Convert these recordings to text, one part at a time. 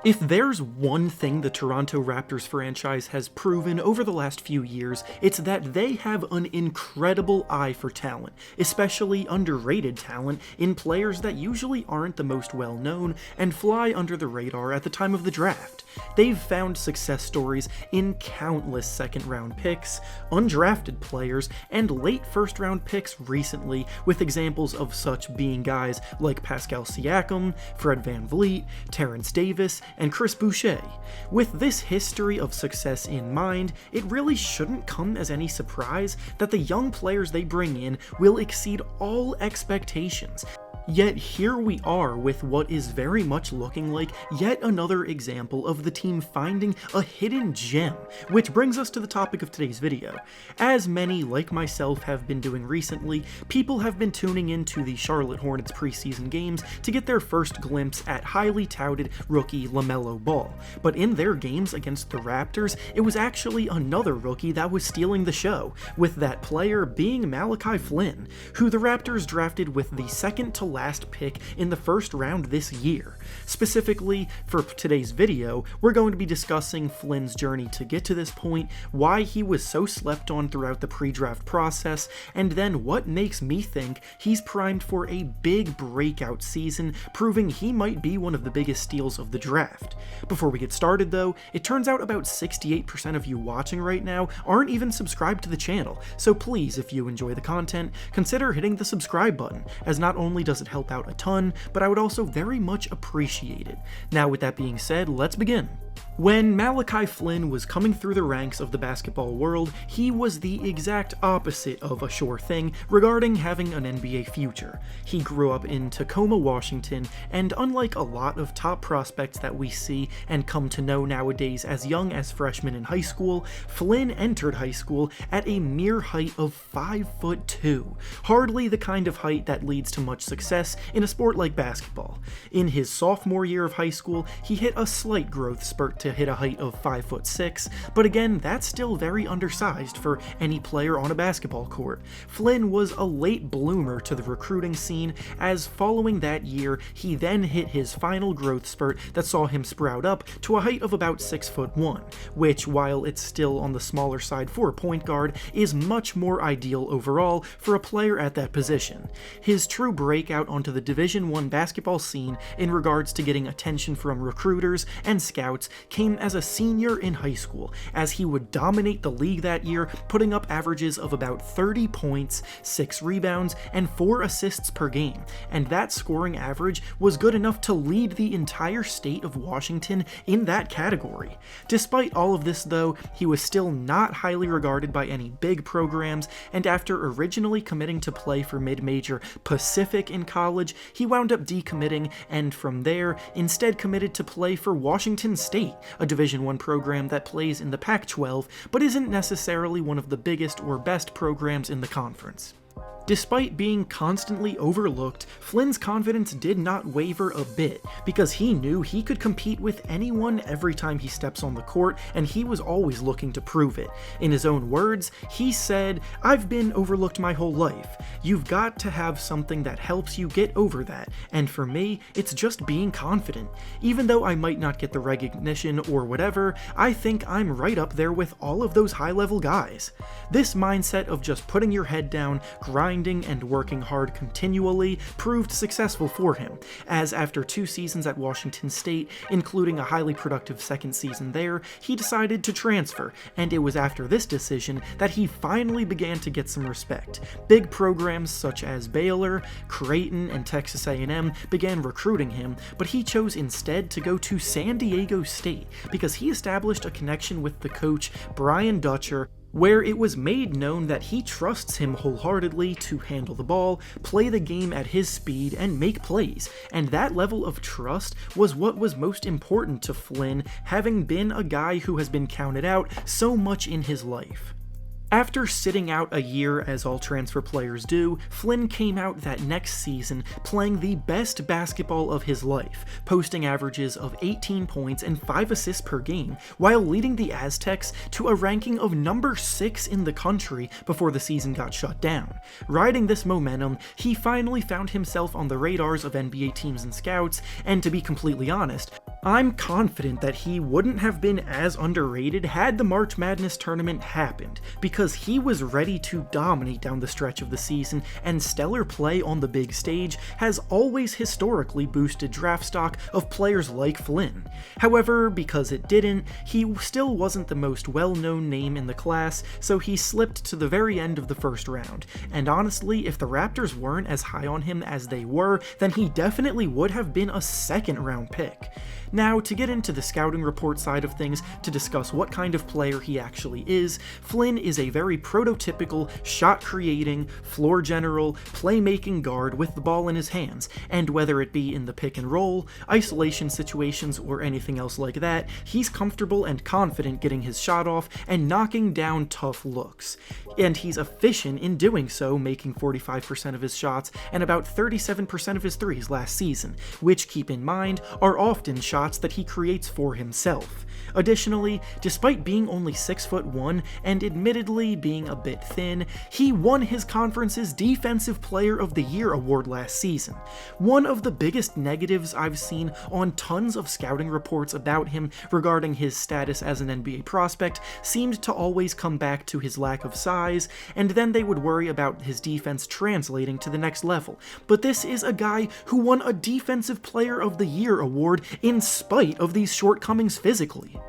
If there's one thing the Toronto Raptors franchise has proven over the last few years, it's that they have an incredible eye for talent, especially underrated talent in players that usually aren't the most well-known and fly under the radar at the time of the draft. They've found success stories in countless second-round picks, undrafted players, and late first-round picks recently, with examples of such being guys like Pascal Siakam, Fred VanVleet, Terrence Davis, and Chris Boucher. With this history of success in mind, it really shouldn't come as any surprise that the young players they bring in will exceed all expectations. Yet here we are with what is very much looking like yet another example of the team finding a hidden gem, which brings us to the topic of today's video. As many, like myself, have been doing recently, people have been tuning into the Charlotte Hornets preseason games to get their first glimpse at highly touted rookie LaMelo Ball. But in their games against the Raptors, it was actually another rookie that was stealing the show, with that player being Malachi Flynn, who the Raptors drafted with the second to last pick in the first round this year. Specifically, for today's video, we're going to be discussing Flynn's journey to get to this point, why he was so slept on throughout the pre-draft process, and then what makes me think he's primed for a big breakout season, proving he might be one of the biggest steals of the draft. Before we get started though, it turns out about 68% of you watching right now aren't even subscribed to the channel, so please, if you enjoy the content, consider hitting the subscribe button, as not only does it help out a ton, but I would also very much appreciate it. Now with that being said, let's begin. When Malachi Flynn was coming through the ranks of the basketball world, he was the exact opposite of a sure thing regarding having an NBA future. He grew up in Tacoma, Washington, and unlike a lot of top prospects that we see and come to know nowadays as young as freshmen in high school, Flynn entered high school at a mere height of 5'2", hardly the kind of height that leads to much success in a sport like basketball. In his sophomore year of high school, he hit a slight growth spurt to hit a height of 5'6", but again, that's still very undersized for any player on a basketball court. Flynn was a late bloomer to the recruiting scene, as following that year, he then hit his final growth spurt that saw him sprout up to a height of about 6'1", which, while it's still on the smaller side for a point guard, is much more ideal overall for a player at that position. His true breakout onto the Division I basketball scene in regards to getting attention from recruiters and scouts came as a senior in high school, as he would dominate the league that year, putting up averages of about 30 points, 6 rebounds, and 4 assists per game, and that scoring average was good enough to lead the entire state of Washington in that category. Despite all of this though, he was still not highly regarded by any big programs, and after originally committing to play for mid-major Pacific in college, he wound up decommitting, and from there, instead committed to play for Washington State, a Division I program that plays in the Pac-12, but isn't necessarily one of the biggest or best programs in the conference. Despite being constantly overlooked, Flynn's confidence did not waver a bit, because he knew he could compete with anyone every time he steps on the court, and he was always looking to prove it. In his own words, he said, "I've been overlooked my whole life. You've got to have something that helps you get over that, and for me, it's just being confident. Even though I might not get the recognition or whatever, I think I'm right up there with all of those high-level guys." This mindset of just putting your head down, grinding, and working hard continually proved successful for him, as after 2 seasons at Washington State, including a highly productive second season there, he decided to transfer, and it was after this decision that he finally began to get some respect. Big programs such as Baylor, Creighton, and Texas A&M began recruiting him, but he chose instead to go to San Diego State because he established a connection with the coach Brian Dutcher, where it was made known that he trusts him wholeheartedly to handle the ball, play the game at his speed, and make plays, and that level of trust was what was most important to Flynn, having been a guy who has been counted out so much in his life. After sitting out a year, as all transfer players do, Flynn came out that next season playing the best basketball of his life, posting averages of 18 points and 5 assists per game, while leading the Aztecs to a ranking of number 6 in the country before the season got shut down. Riding this momentum, he finally found himself on the radars of NBA teams and scouts, and to be completely honest, I'm confident that he wouldn't have been as underrated had the March Madness tournament happened, because he was ready to dominate down the stretch of the season, and stellar play on the big stage has always historically boosted draft stock of players like Flynn. However, because it didn't, he still wasn't the most well-known name in the class, so he slipped to the very end of the first round, and honestly, if the Raptors weren't as high on him as they were, then he definitely would have been a second-round pick. Now, to get into the scouting report side of things, to discuss what kind of player he actually is, Flynn is a very prototypical, shot-creating, floor general, playmaking guard with the ball in his hands, and whether it be in the pick and roll, isolation situations, or anything else like that, he's comfortable and confident getting his shot off and knocking down tough looks. And he's efficient in doing so, making 45% of his shots and about 37% of his threes last season, which, keep in mind, are often shots that he creates for himself. Additionally, despite being only 6'1" and admittedly being a bit thin, he won his conference's Defensive Player of the Year award last season. One of the biggest negatives I've seen on tons of scouting reports about him regarding his status as an NBA prospect seemed to always come back to his lack of size, and then they would worry about his defense translating to the next level. But this is a guy who won a Defensive Player of the Year award in spite of these shortcomings physically.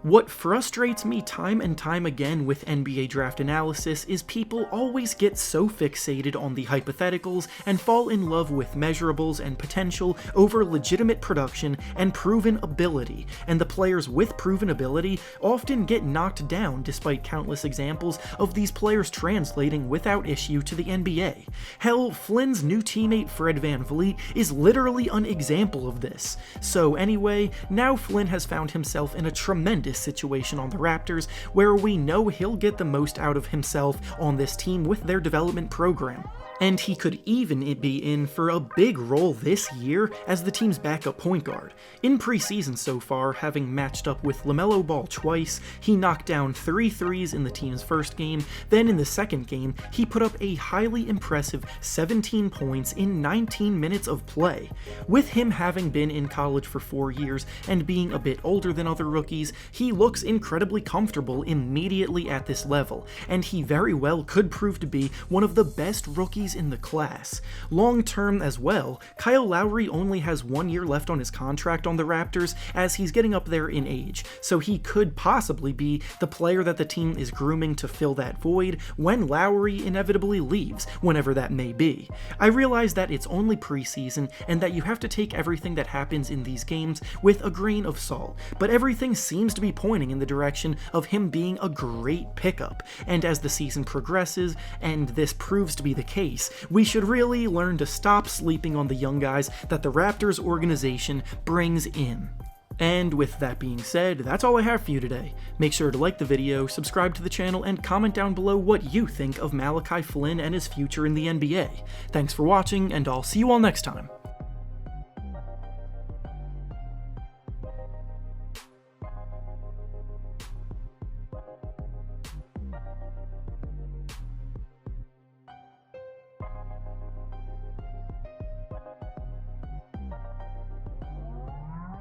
What frustrates me time and time again with NBA draft analysis is people always get so fixated on the hypotheticals and fall in love with measurables and potential over legitimate production and proven ability, and the players with proven ability often get knocked down despite countless examples of these players translating without issue to the NBA. Hell, Flynn's new teammate Fred VanVleet is literally an example of this. So anyway, now Flynn has found himself in a tremendous situation on the Raptors, where we know he'll get the most out of himself on this team with their development program. And he could even be in for a big role this year as the team's backup point guard. In preseason so far, having matched up with LaMelo Ball twice, he knocked down 3 threes in the team's first game, then in the second game, he put up a highly impressive 17 points in 19 minutes of play. With him having been in college for 4 years and being a bit older than other rookies, he looks incredibly comfortable immediately at this level, and he very well could prove to be one of the best rookies in the class. Long term as well, Kyle Lowry only has 1 year left on his contract on the Raptors as he's getting up there in age, so he could possibly be the player that the team is grooming to fill that void when Lowry inevitably leaves, whenever that may be. I realize that it's only preseason and that you have to take everything that happens in these games with a grain of salt, but everything seems to be pointing in the direction of him being a great pickup, and as the season progresses, and this proves to be the case, we should really learn to stop sleeping on the young guys that the Raptors organization brings in. And with that being said, that's all I have for you today. Make sure to like the video, subscribe to the channel, and comment down below what you think of Malachi Flynn and his future in the NBA. Thanks for watching, and I'll see you all next time.